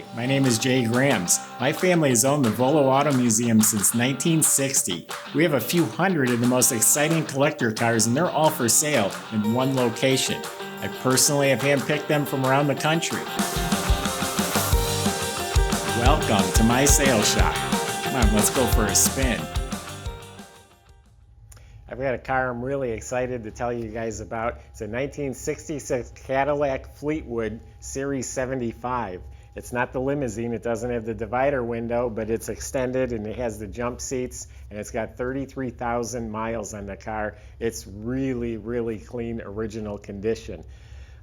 Hi, my name is Jay Grams. My family has owned the Volo Auto Museum since 1960. We have a few hundred of the most exciting collector cars, and they're all for sale in one location. I personally have handpicked them from around the country. Welcome to my sales shop. Come on, let's go for a spin. I've got a car I'm really excited to tell you guys about. It's a 1966 Cadillac Fleetwood Series 75. It's not the limousine, it doesn't have the divider window, but it's extended and it has the jump seats, and it's got 33,000 miles on the car. It's really, really clean, original condition.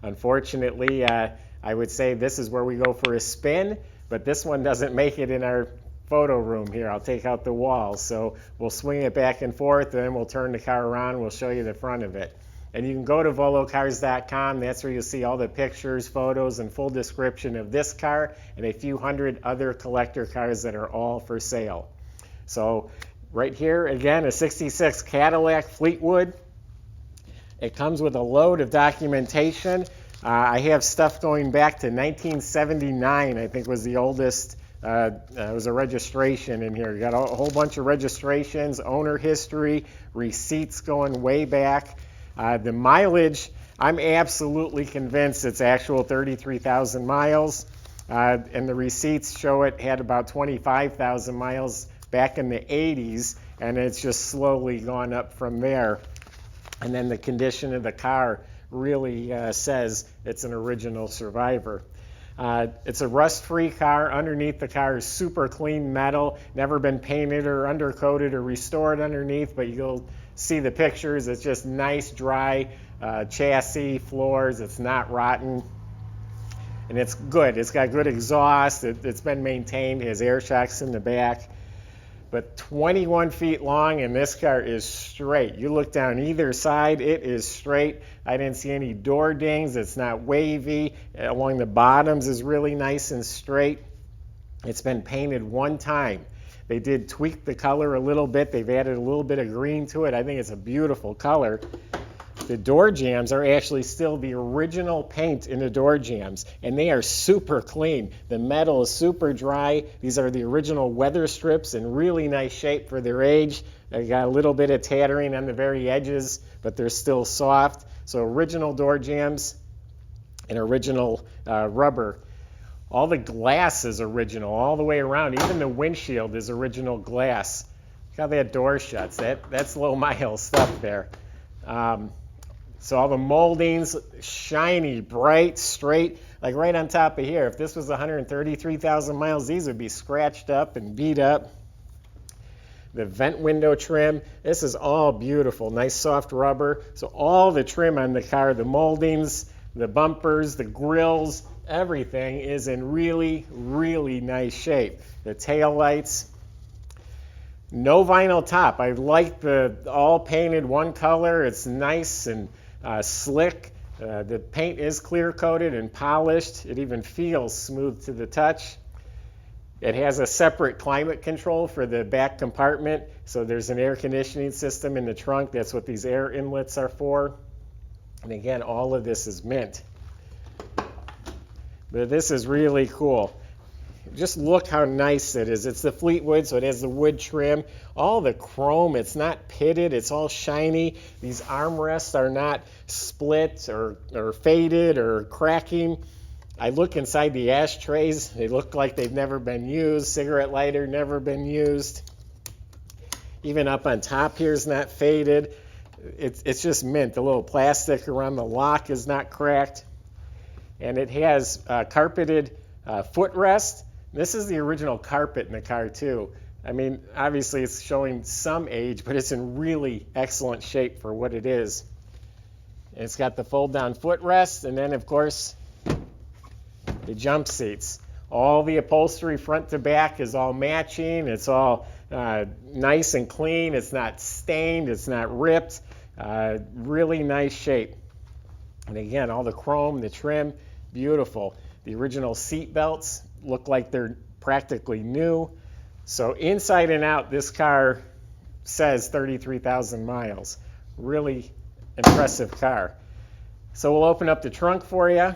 Unfortunately, I would say this is where we go for a spin, but this one doesn't make it in our photo room here. I'll take out the walls, so we'll swing it back and forth, and then we'll turn the car around and we'll show you the front of it. And you can go to volocars.com. That's where you'll see all the pictures, photos, and full description of this car and a few hundred other collector cars that are all for sale. So right here, again, a 66 Cadillac Fleetwood. It comes with a load of documentation. I have stuff going back to 1979, I think was the oldest. It was a registration in here. You got a whole bunch of registrations, owner history, receipts going way back. The mileage, I'm absolutely convinced it's actual 33,000 miles. And the receipts show it had about 25,000 miles back in the 80s, and it's just slowly gone up from there. And then the condition of the car really says it's an original survivor. It's a rust-free car. Underneath the car is super clean metal, never been painted or undercoated or restored underneath, but you'll see the pictures. It's just nice, dry chassis, floors. It's not rotten, and it's good. It's got good exhaust. It's been maintained. It has air shocks in the back. But 21 feet long, and this car is straight. You look down either side, it is straight. I didn't see any door dings. It's not wavy. Along the bottoms is really nice and straight. It's been painted one time. They did tweak the color a little bit. They've added a little bit of green to it. I think it's a beautiful color. The door jambs are actually still the original paint in the door jambs, and they are super clean. The metal is super dry. These are the original weather strips in really nice shape for their age. They got a little bit of tattering on the very edges, but they're still soft. So original door jambs and original rubber. All the glass is original all the way around. Even the windshield is original glass. Look how that door shuts. That's low mile stuff there. So all the moldings, shiny, bright, straight, like right on top of here. If this was 133,000 miles, these would be scratched up and beat up. The vent window trim, this is all beautiful, nice soft rubber. So all the trim on the car, the moldings, the bumpers, the grills, everything is in really, really nice shape. The tail lights. No vinyl top. I like the all painted one color. It's nice and slick. The paint is clear coated and polished. It even feels smooth to the touch. It has a separate climate control for the back compartment. So there's an air conditioning system in the trunk. That's what these air inlets are for. And again, all of this is mint. But this is really cool. Just look how nice it is. It's the Fleetwood, so it has the wood trim. All the chrome, it's not pitted, it's all shiny. These armrests are not split or faded or cracking. I look inside the ashtrays, they look like they've never been used. Cigarette lighter, never been used. Even up on top here is not faded. It's just mint. The little plastic around the lock is not cracked. And it has carpeted footrest. This is the original carpet in the car too. I mean, obviously it's showing some age, but it's in really excellent shape for what it is. And it's got the fold-down footrest, and then of course the jump seats. All the upholstery front to back is all matching. It's all nice and clean. It's not stained. It's not ripped. Really nice shape. And again, all the chrome, the trim, beautiful. The original seat belts look like they're practically new. So inside and out, this car says 33,000 miles. Really impressive car. So we'll open up the trunk for you.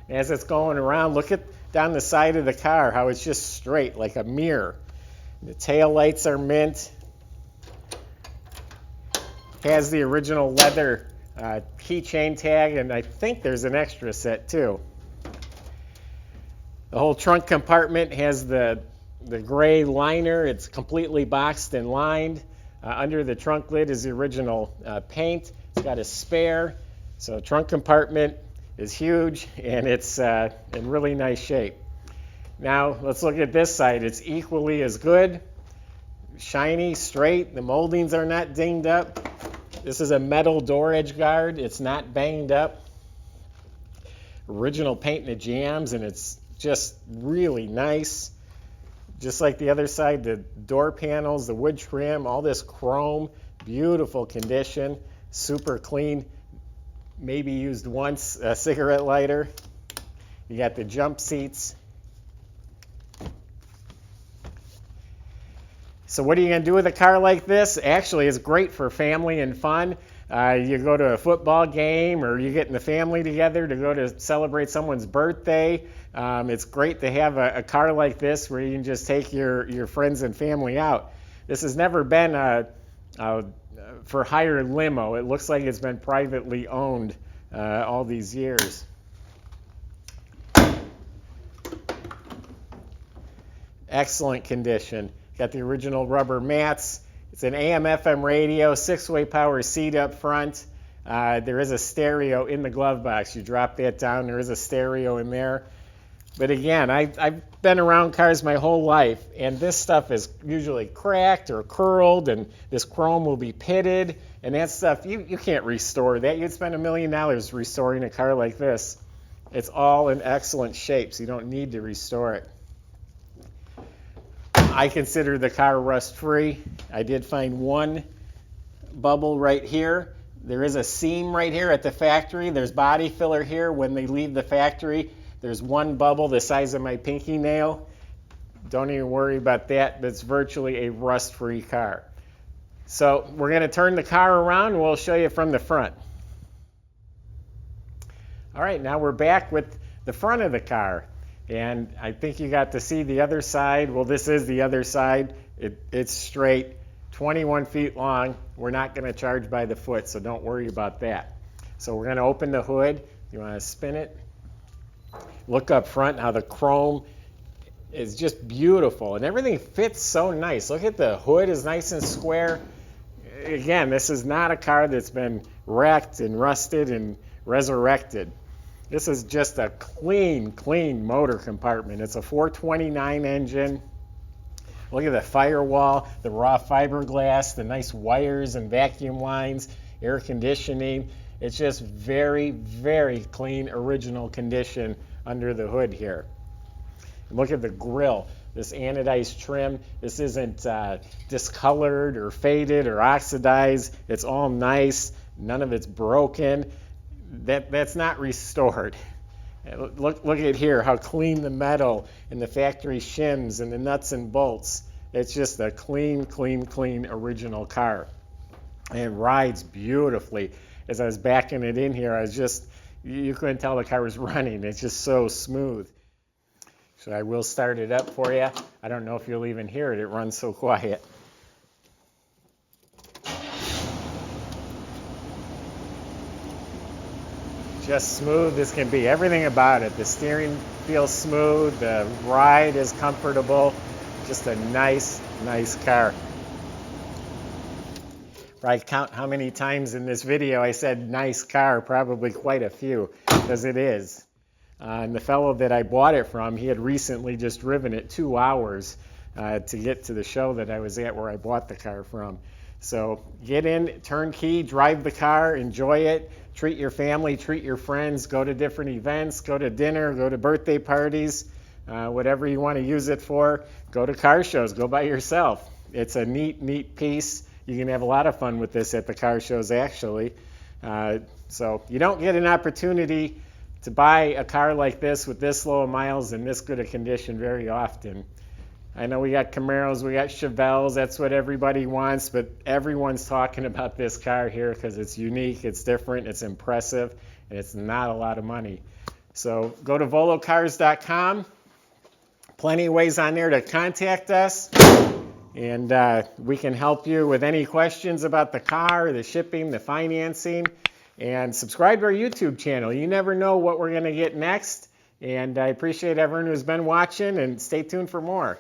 As it's going around, look at down the side of the car, how it's just straight like a mirror. The tail lights are mint. Has the original leather keychain tag, and I think there's an extra set too. The whole trunk compartment has the gray liner. It's completely boxed and lined. Under the trunk lid is the original paint. It's got a spare. So trunk compartment is huge, and it's in really nice shape. Now let's look at this side. It's equally as good. Shiny, straight. The moldings are not dinged up. This is a metal door edge guard. It's not banged up. Original paint in the jambs, and it's just really nice. Just like the other side, the door panels, the wood trim, all this chrome, beautiful condition, super clean, maybe used once, a cigarette lighter. You got the jump seats. So what are you going to do with a car like this? Actually, it's great for family and fun. You go to a football game, or you get in the family together to go to celebrate someone's birthday. It's great to have a car like this where you can just take your friends and family out. This has never been a for hire limo. It looks like it's been privately owned all these years. Excellent condition. Got the original rubber mats. It's an AM/FM radio, 6-way power seat up front. There is a stereo in the glove box. You drop that down, there is a stereo in there. But again, I've been around cars my whole life, and this stuff is usually cracked or curled, and this chrome will be pitted, and that stuff, you can't restore that. You'd spend $1 million restoring a car like this. It's all in excellent shape, so you don't need to restore it. I consider the car rust-free. I did find one bubble right here. There is a seam right here at the factory. There's body filler here. When they leave the factory, there's one bubble the size of my pinky nail. Don't even worry about that. It's virtually a rust-free car. So we're going to turn the car around, and we'll show you from the front. All right, now we're back with the front of the car. And I think you got to see the other side. Well, this is the other side. It's straight, 21 feet long. We're not going to charge by the foot, so don't worry about that. So we're going to open the hood. You want to spin it? Look up front how the chrome is just beautiful, and everything fits so nice. Look at the hood is nice and square. Again, this is not a car that's been wrecked and rusted and resurrected. This is just a clean motor compartment. It's a 429 engine. Look at the firewall, the raw fiberglass, the nice wires and vacuum lines, air conditioning. It's just very, very clean, original condition under the hood here. And look at the grille, this anodized trim. This isn't discolored or faded or oxidized. It's all nice. None of it's broken. That's not restored. Look at here, how clean the metal and the factory shims and the nuts and bolts. It's just a clean original car. And it rides beautifully. As I was backing it in here, you couldn't tell the car was running. It's just so smooth. So I will start it up for you. I don't know if you'll even hear it. It runs so quiet. Just smooth as can be. Everything about it. The steering feels smooth. The ride is comfortable. Just a nice car. If I count how many times in this video I said nice car, probably quite a few, because it is. And the fellow that I bought it from, he had recently just driven it 2 hours to get to the show that I was at where I bought the car from. So get in, turnkey, drive the car, enjoy it. Treat your family, treat your friends, go to different events, go to dinner, go to birthday parties, whatever you want to use it for. Go to car shows, go by yourself. It's a neat piece. You can have a lot of fun with this at the car shows, actually. So you don't get an opportunity to buy a car like this with this low of miles and this good a condition very often. I know we got Camaros, we got Chevelles, that's what everybody wants, but everyone's talking about this car here because it's unique, it's different, it's impressive, and it's not a lot of money. So go to volocars.com. Plenty of ways on there to contact us. And we can help you with any questions about the car, the shipping, the financing. And subscribe to our YouTube channel. You never know what we're going to get next. And I appreciate everyone who's been watching, and stay tuned for more.